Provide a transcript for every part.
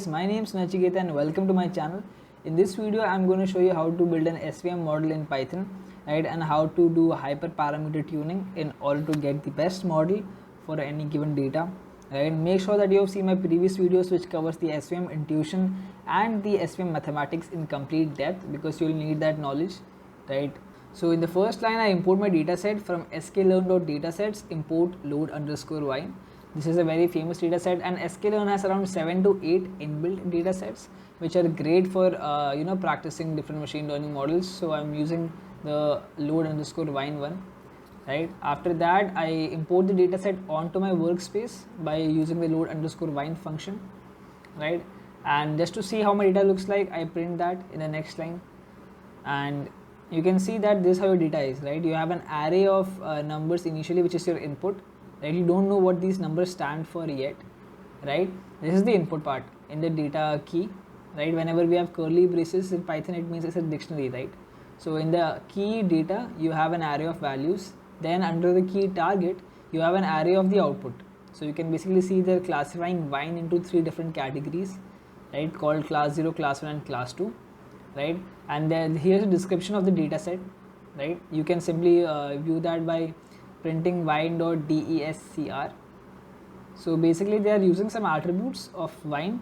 guys, my name is Nachiketa and welcome to my channel. In this video I'm going to show you how to build an SVM model in Python, right, and how to do hyperparameter tuning in order to get the best model for any given data, right. Make sure that you have seen my previous videos which covers the SVM intuition and the SVM mathematics in complete depth, because you will need that knowledge, right. So in the first line I import my dataset from sklearn.datasets import load underscore vine. This is a very famous dataset, and sklearn has around 7 to 8 inbuilt datasets which are great for practicing different machine learning models. So I'm using the load underscore vine one, right. After that I import the dataset onto my workspace by using the load underscore vine function, right. And just to see how my data looks like, I print that in the next line, and you can see that this is how your data is, right. You have an array of numbers initially, which is your input, right. You don't know what these numbers stand for yet, right. This is the input part in the data key, right. Whenever we have curly braces in Python, it means it's a dictionary, right. So in the key data you have an array of values, then under the key target you have an array of the output. So you can basically see they're classifying vine into 3 different categories, right, called class 0, class 1 and class 2, right. And then here's a description of the data set, right. You can simply view that by printing vine.descr. So basically they are using some attributes of vine,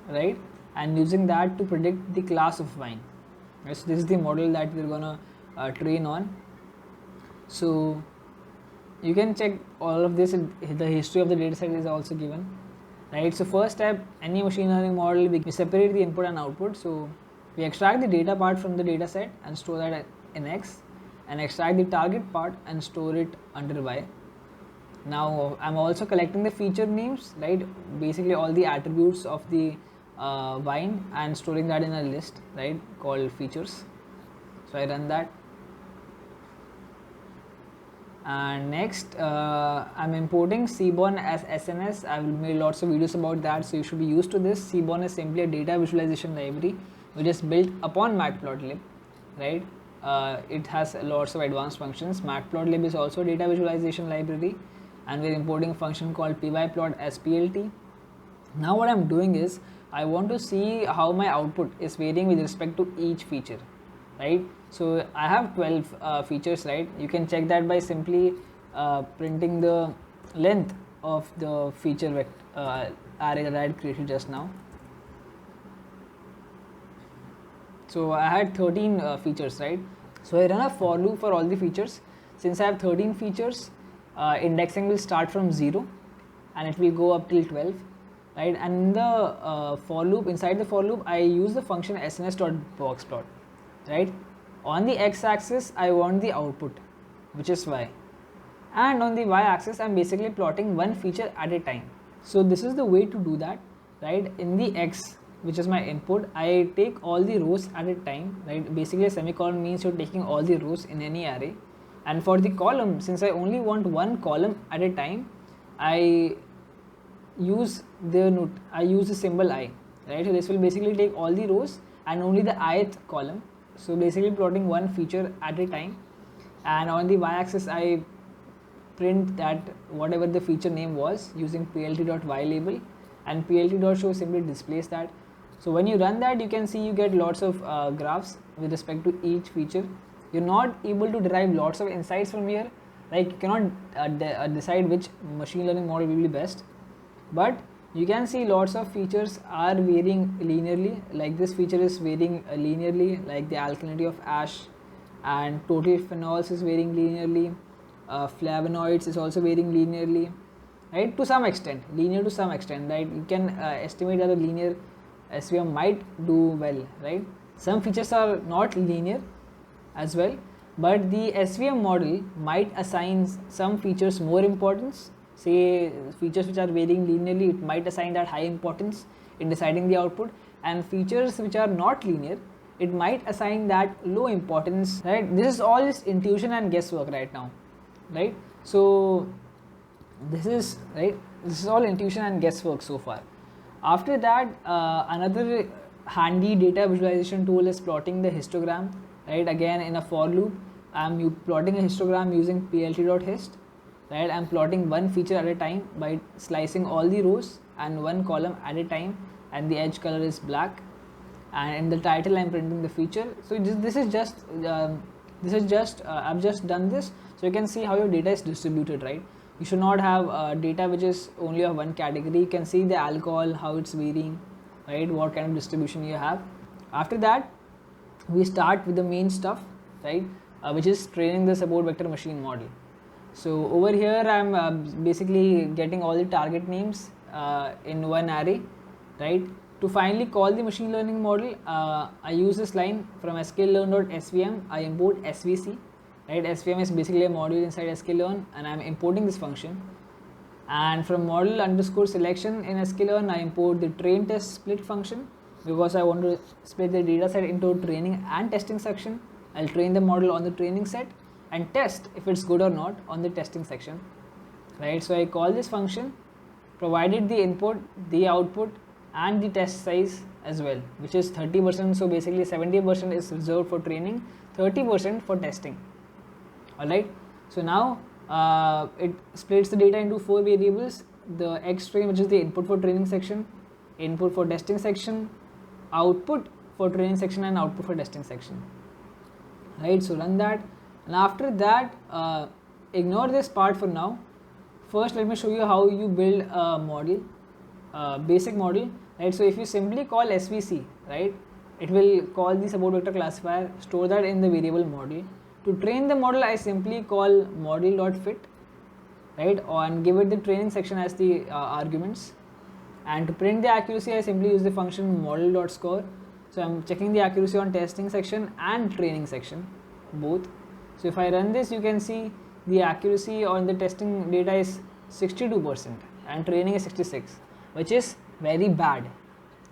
right, and using that to predict the class of vine, right. So this is the model that we're gonna train on. So you can check all of this, the history of the dataset is also given, right. So first step, any machine learning model, we separate the input and output. So we extract the data part from the data set and store that in X, and extract the target part and store it under Y. Now I'm also collecting the feature names, right, basically all the attributes of the vine, and storing that in a list, right, called features. So I run that, and next I'm importing Seaborn as SNS. I will make lots of videos about that, so you should be used to this. Seaborn is simply a data visualization library which is built upon matplotlib, right. It has lots of advanced functions. Matplotlib is also a data visualization library, and we're importing a function called pyplot as plt. Now what I'm doing is I want to see how my output is varying with respect to each feature, right. So I have 12 features, right. You can check that by simply printing the length of the feature array that I had created just now. So I had 13 features, right. So I run a for loop for all the features. Since I have 13 features, indexing will start from 0 and it will go up till 12, right. And in the for loop, inside the for loop, I use the function sns.boxplot, right. On the x-axis I want the output, which is y, and on the y-axis I'm basically plotting one feature at a time. So this is the way to do that, right. In the x, which is my input, I take all the rows at a time, right. Basically a semicolon means you're taking all the rows in any array. And for the column, since I only want one column at a time, I use the symbol I, right. So this will basically take all the rows and only the ith column. So basically plotting one feature at a time. And on the y-axis I print that whatever the feature name was using plt.ylabel, and plt.show simply displays that. So when you run that, you can see you get lots of graphs with respect to each feature. You're not able to derive lots of insights from here, like you cannot decide which machine learning model will be best, but you can see lots of features are varying linearly, like this feature is varying linearly, like the alkalinity of ash, and total phenols is varying linearly, flavonoids is also varying linearly, right, to some extent, linear to some extent, right. You can estimate that a linear SVM might do well, right. Some features are not linear as well, but the SVM model might assign some features more importance. Say features which are varying linearly, it might assign that high importance in deciding the output, and features which are not linear, it might assign that low importance, right. This is all just intuition and guesswork right now, right. So this is all intuition and guesswork so far. After that, another handy data visualization tool is plotting the histogram, right. Again, in a for loop, I'm plotting a histogram using plt.hist, right. I'm plotting one feature at a time by slicing all the rows and one column at a time, and the edge color is black, and in the title I'm printing the feature. So this is just I've just done this, so you can see how your data is distributed, right? You should not have data which is only of one category. You can see the alcohol, how it's varying, right? What kind of distribution you have. After that, we start with the main stuff, right? Which is training the support vector machine model. So over here I'm basically getting all the target names in one array, right? To finally call the machine learning model, I use this line from sklearn.svm. I import svc, right? Svm is basically a module inside sklearn, and I'm importing this function. And from model underscore selection in sklearn, I import the train test split function, because I want to split the data set into training and testing section. I'll train the model on the training set and test if it's good or not on the testing section, right? So I call this function, provided the input, the output, and the test size as well, which is 30%. So basically 70% is reserved for training, 30% for testing. Alright, so now it splits the data into 4 variables: the X train, which is the input for training section, input for testing section, output for training section, and output for testing section. Right, so run that, and after that ignore this part for now. First let me show you how you build a model, basic model, right? So if you simply call svc, right, it will call the support vector classifier, store that in the variable model. To train the model, I simply call model.fit, right, and give it the training section as the arguments. And to print the accuracy, I simply use the function model.score. So I'm checking the accuracy on testing section and training section, both. So if I run this, you can see the accuracy on the testing data is 62% and training is 66, which is very bad,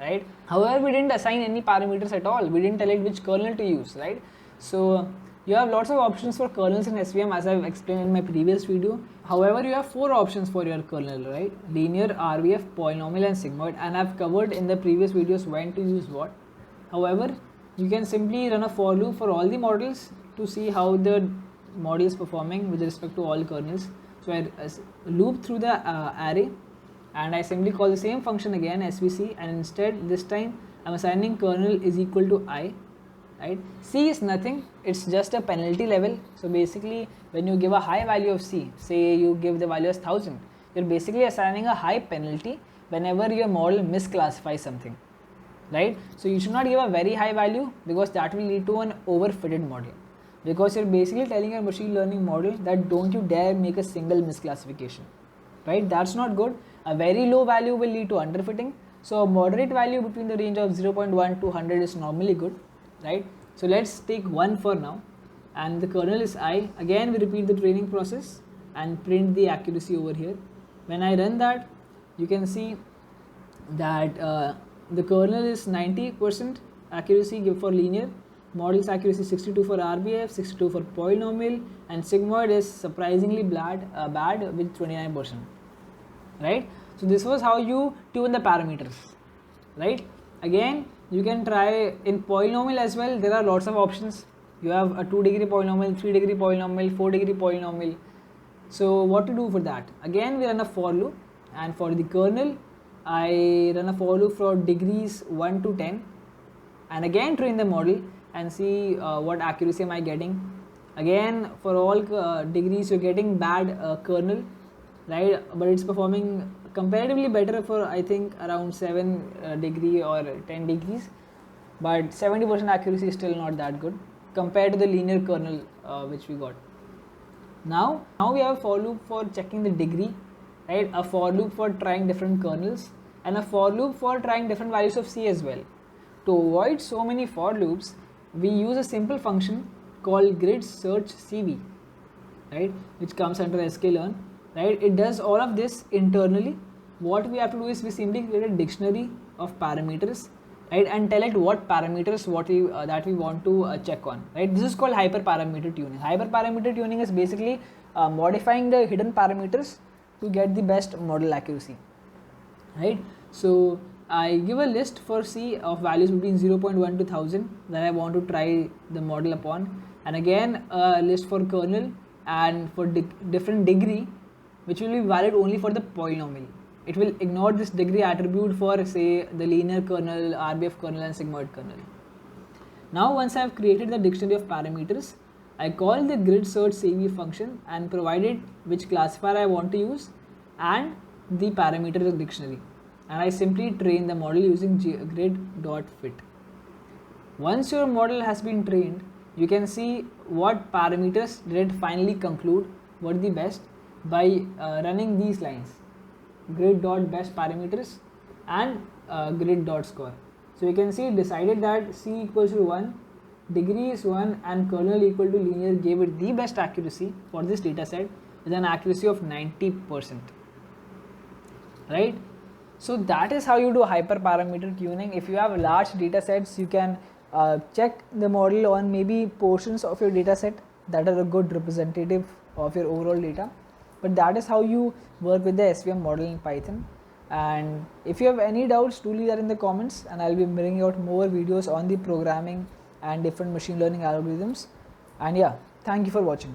right? However, we didn't assign any parameters at all. We didn't tell it which kernel to use, right? So you have lots of options for kernels in SVM, as I've explained in my previous video. However, you have 4 options for your kernel, right? Linear, RVF, polynomial, and sigmoid, and I've covered in the previous videos when to use what. However, you can simply run a for loop for all the models to see how the model is performing with respect to all kernels. So I loop through the array, and I simply call the same function again, svc, and instead this time I'm assigning kernel is equal to I. Right? C is nothing, it's just a penalty level. So basically when you give a high value of C, say you give the value as 1000, you're basically assigning a high penalty whenever your model misclassifies something, right? So you should not give a very high value, because that will lead to an overfitted model, because you're basically telling your machine learning model that don't you dare make a single misclassification, right? That's not good. A very low value will lead to underfitting. So a moderate value between the range of 0.1 to 100 is normally good, right? So let's take 1 for now, and the kernel is I. Again we repeat the training process and print the accuracy over here. When I run that, you can see that the kernel is 90% accuracy give for linear, model's accuracy 62 for RVF, 62 for polynomial, and sigmoid is surprisingly bad with 29%, right? So this was how you tune the parameters, right? Again, you can try in polynomial as well. There are lots of options. You have a 2-degree polynomial, 3-degree polynomial, 4-degree polynomial. So what to do for that? Again, we run a for loop, and for the kernel, I run a for loop for degrees 1 to 10, and again train the model and see what accuracy am I getting. Again, for all degrees, you're getting bad kernel, right? But it's performing comparatively better for, I think, around 7 degree or 10 degrees, but 70% accuracy is still not that good compared to the linear kernel which we got. Now we have a for loop for checking the degree, right? A for loop for trying different kernels, and a for loop for trying different values of C as well. To avoid so many for loops, we use a simple function called grid search CV, right, which comes under sklearn, right? It does all of this internally. What we have to do is we simply create a dictionary of parameters, right, and tell it what parameters that we want to check on, right? This is called hyperparameter tuning. Hyperparameter tuning is basically modifying the hidden parameters to get the best model accuracy, right? So I give a list for C of values between 0.1 to 1000 that I want to try the model upon, and again a list for kernel and for different degree, which will be valid only for the polynomial, it will ignore this degree attribute for say the linear kernel, RBF kernel and sigmoid kernel. Now once I have created the dictionary of parameters, I call the grid search CV function and provide it which classifier I want to use and the parameter dictionary, and I simply train the model using grid.fit. Once your model has been trained, you can see what parameters did it finally conclude were the best by running these lines, grid.best parameters and grid.score. So you can see it decided that C equals to 1, degree is 1 and kernel equal to linear gave it the best accuracy for this data set with an accuracy of 90%. Right? So that is how you do hyperparameter tuning. If you have large data sets, you can check the model on maybe portions of your data set that are a good representative of your overall data. But that is how you work with the SVM model in Python. And if you have any doubts, do leave that in the comments, and I'll be bringing out more videos on the programming and different machine learning algorithms. And yeah, thank you for watching.